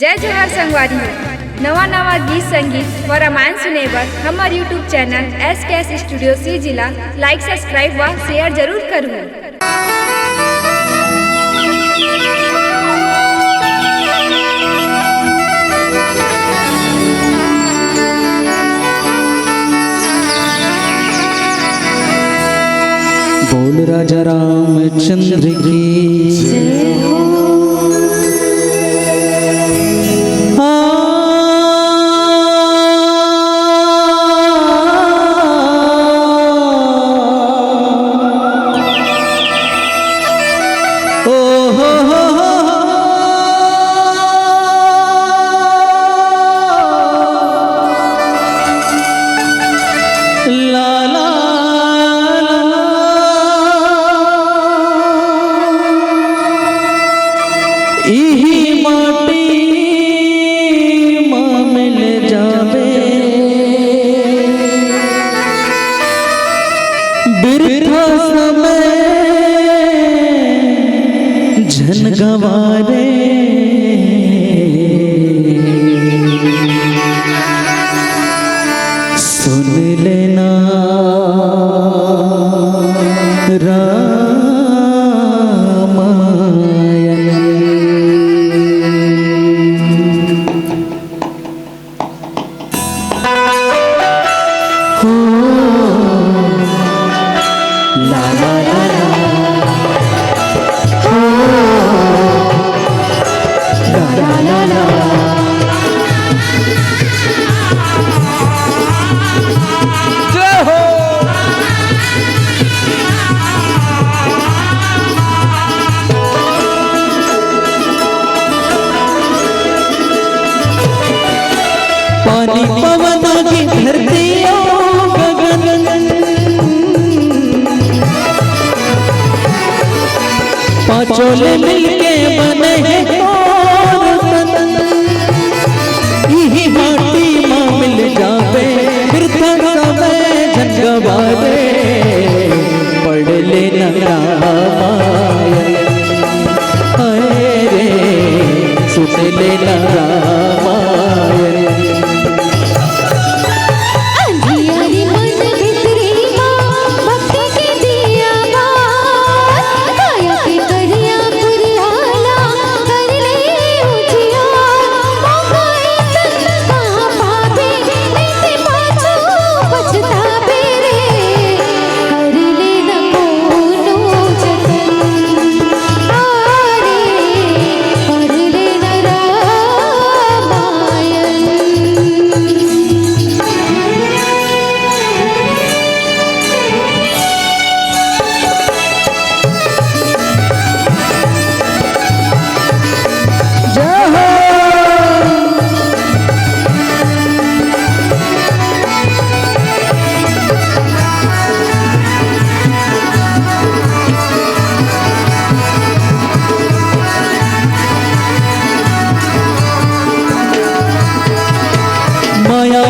जय जोहार संगवारी नवा नवा गीत संगीत व रामायण सुने बर हमार यूट्यूब चैनल SKS स्टूडियो सी जिला लाइक सब्सक्राइब व शेयर जरूर करूँ। बोल राजा रामचंद्र की जय हो। इही माटी माँ मिल जावे बिरथा समय झन गवारे सुन लेना पानी पवन की धरती गगन पांचों मिलके बने हैं यही माटी माँ मिल जावे बिरथा समय झन गवारे पढ़ लेना रामायण हाय रे सुन लेना रामायण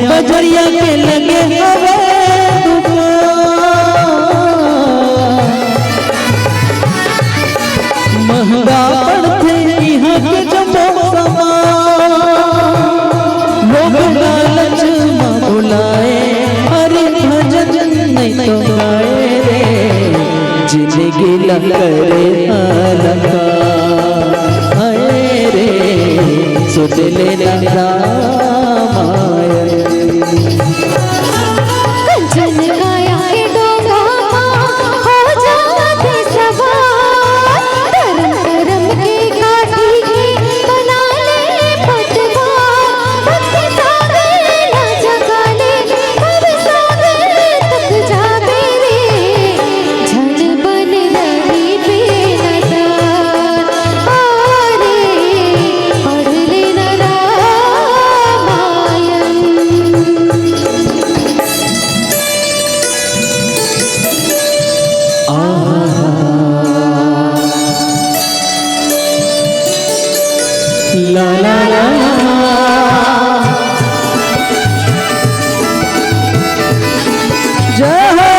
बजरिया के लगे हवे महंगा पड़ते यहाँ के जमो सामान लोग लालच में बुलाए हरे भजन नहीं तो गाए रे जिंदगी लगे लगा हाय रे सोच लेना रामायण ला ला ला जय हो।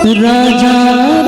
राजा